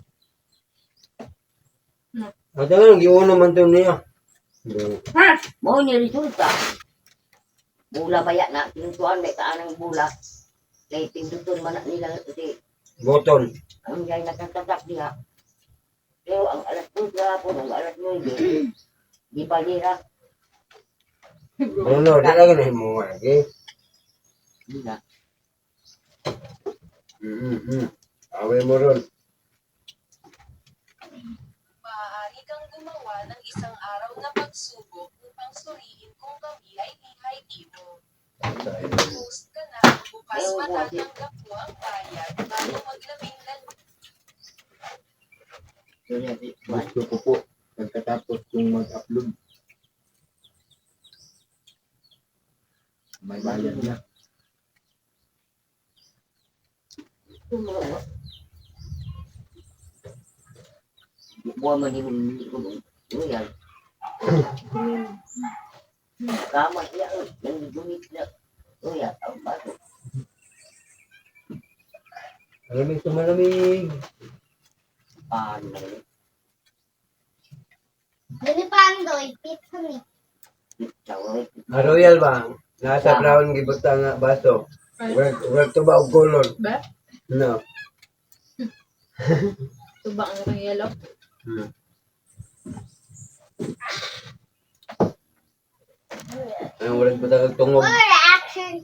At nga, giuno man to niya. Mo ni resulta. Bula baya na. Tinutuan may kaanang bula. Kaya tinduton man nila kasi Botol. ang gay nakatatak diha. Pero ang alas 2 po, ang alas 9, di palira. Ano, di lang na mo lagi. Di na. Away mo ron. Maaari kang gumawa ng isang araw na pagsubok upang suriin kung kami ay lihay-libo. Post ka na, bukas matatanggap mo ang bayad bago maglabing lalo. Gusto ko po. Pagkatapos kong mag-upload. May bayad na. Buwa man yung ko mo. Yan. Kama siya, yung gunit na. Yan, ang bato. Malamig to malamig. Paano na rin? Dali pa ang doy. Pizza ni. Tawag. Royal ba? Nasa brown gibuta nga baso. Wag to ba og kolor? Ba? No. Tuba ang yellow. Ang wala pa tagag tungog. Reaction.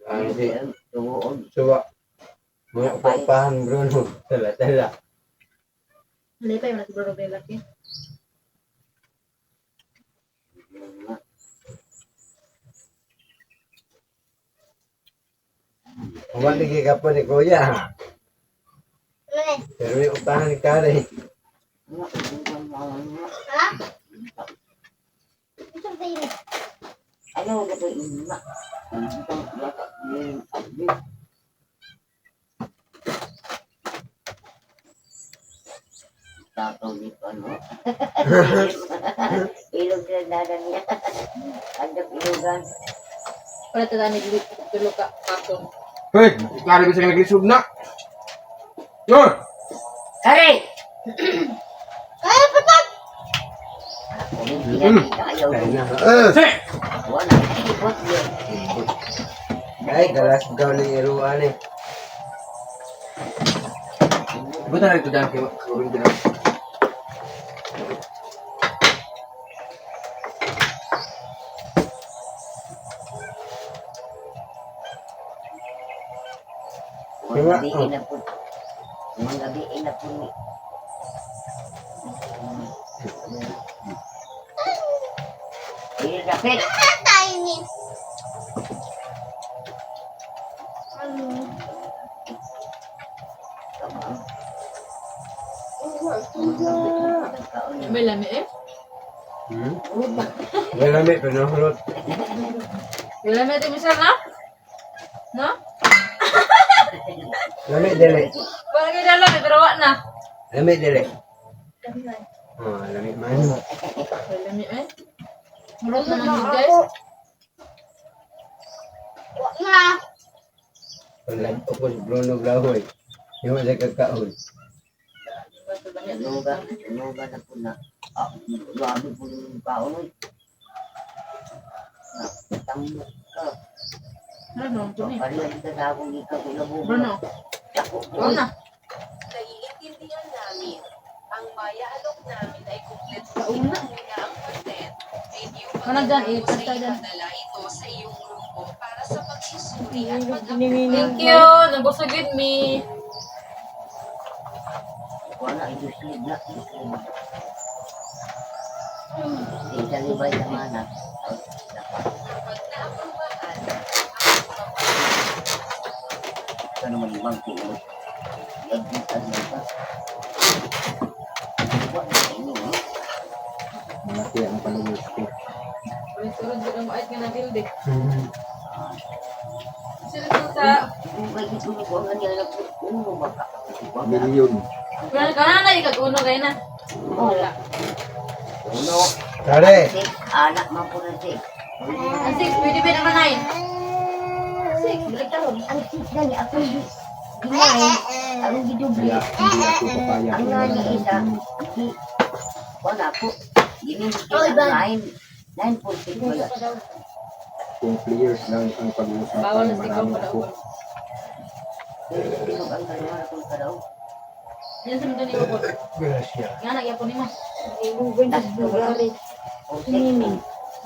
Ano si Tungoon. Suwa. Mga papahan Bruno. Tala. Hindi pa yung nagbroro kay laki. Huwag lagi ka po ni Kuya. Ano Pero may upahan ni Kare. ha? Ito ba yun? Ano ba ito yung na? Ang bata yung abdi. Tataw dito ano? Ilog na dada niya. Andap ilogan. Wala ito na tulo ka patong. Hoy, kare bisa naglisod na. Yo, Kare! Ay, patat! Hindi na ayaw. se. Wala. Ikot yun. Ay, galas daw ng iruan eh. Buta na ito dyan kay Kurun dyan. Mga gabi na po. Mga gabi na po ni. Dapat. Tayo ni. May lami eh. May lamig, pinahulot. May lami ito misal na? No? Lamig dili. Wala kayo na lami pero wala na. Lamig dili. Oh, lamig man. May lami eh. Murot naman yun guys. Wag na. Paglag ko po si Bruno Blahoy. Yung sa kakaon. Nuga na po na. Grabe po yung kaon. Tambok ka. Ano ito ni? Pariyan ka sa akong ikaw kinabubo. Bruno. Wala na. Naiintindihan namin, ang maya alok namin ay kumpleto Kauna. muna ang content, review Ano dyan? Tapos Ipad ay tayo dyan. ipadala ito sa iyong grupo para sa pagsusuri at Thank you. Nabusagid me. Wala, ito slid na. Ito libay naman na. kapag naaprubahan, Ito naman ibang tulog. Yan, kita niya pa. Wala, ini, no? Malaki ang palugos ko. Surod ko na maayos nga na building. Sila to sa... Kung kayo tulog ko, ang ganyan lang. Uno ba ka? Milyon. Kana na ikag-uno kayo na. Wala. Uno. Kare. Sik, anak man po na sik. Ang 6, pwede ba naman 9? 6, balik ka ron. Ang sik na niya, ako yung ginahin, ang gidubli. Kaya hindi ako papayag. Ang nga niya isa, wala po. Gininigil ang 9.6 wala. Kung players lang ang pag-uusapan, Bawal na sigaw marami pala ako. ako. Tinog ang kaliwa na kung karaw. Yan sa mga niyo po. Gracia. Nga na, iapon ni mo. Tas tulog. O sik.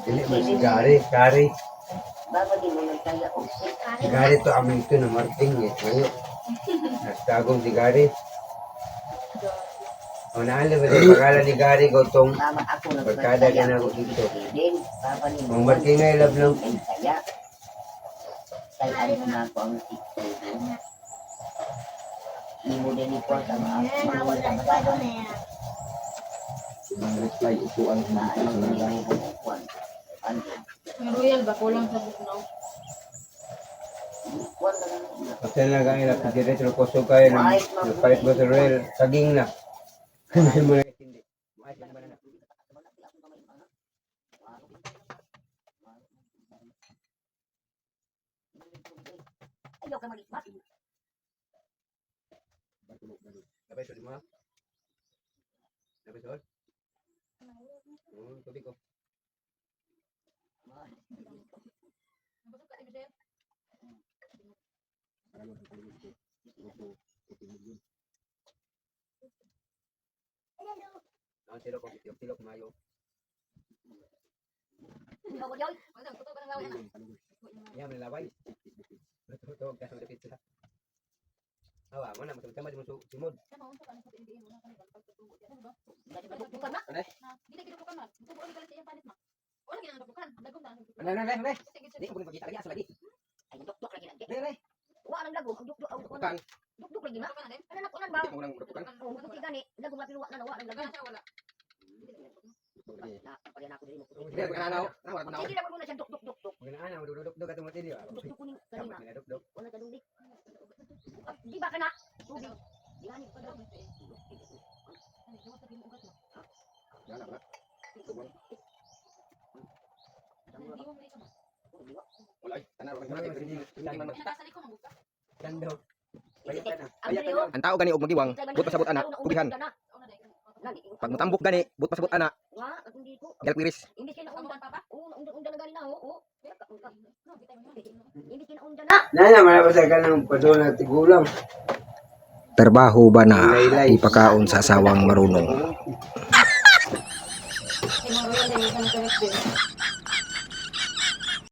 Dili man si Gary. Gary. Babagin mo ng kaya o sik. Si Gary to amin ito na Marting eh. Ngayon. Nastagong si Gary. O naalam ba yung pangalan ni Gary Gotong? Mama ako Barkada din ako dito. Din, Papa ni Ang Marting ay love lang. ang kaya. Kaya ano na ako ang sik. Imo din ni po sa mga Ang reply, upuan sa mga maaari pangalan. mo po. Ano? May royal ba? Kulang sa buknaw. Kuwan na lang. Pasal na kang ilap, diretso ko so kayo ng palit mo sa Royal, saging na. Hindi mo na hindi. Ayaw ka malikmat. Sabay sa lima. Sabay sa tubig ko. Ang tilo ko, tilo mayo. Yan, may laway. Ito, kasi malapit sila. Awa, mana masama di mo sumod. Ano? Di ko magkita lagi asa lagi. Ay, duk-duk lagi na. Dere, Wa nang lago, duk-duk ang bukan. duk-duk lagi na. Ano na kunan ba? Di ko nang bukan. Oh, buti gani, lago nga piluwa na wa nang lago. Wala. Na, pagyan ako diri mo. Dere, bukan anaw. Nawa ko naw. Sige lang muna siya duk-duk. Bukan anaw, duduk atong matili. Duk-duk kuning kanina. Kamu duduk. Wala ka dundi. Di ba kana? Tubig. Di ani pa daw. Yan na. Wala, tanaro kan man. Kando. Ang tao gani og magiwang, but pasabot ana, kubihan. Pag mutambok gani, but pasabot ana, Nga, at hindi ko. galak wiris. Hindi kinaundan papa. Oo, undan na gani na. Oo. Hindi kinaundan na. Nana, malabasa ka ng padol na tigulang. Trabaho ba na ipakaon sa asawang marunong? Kaya mga royal, hindi ka na connect din.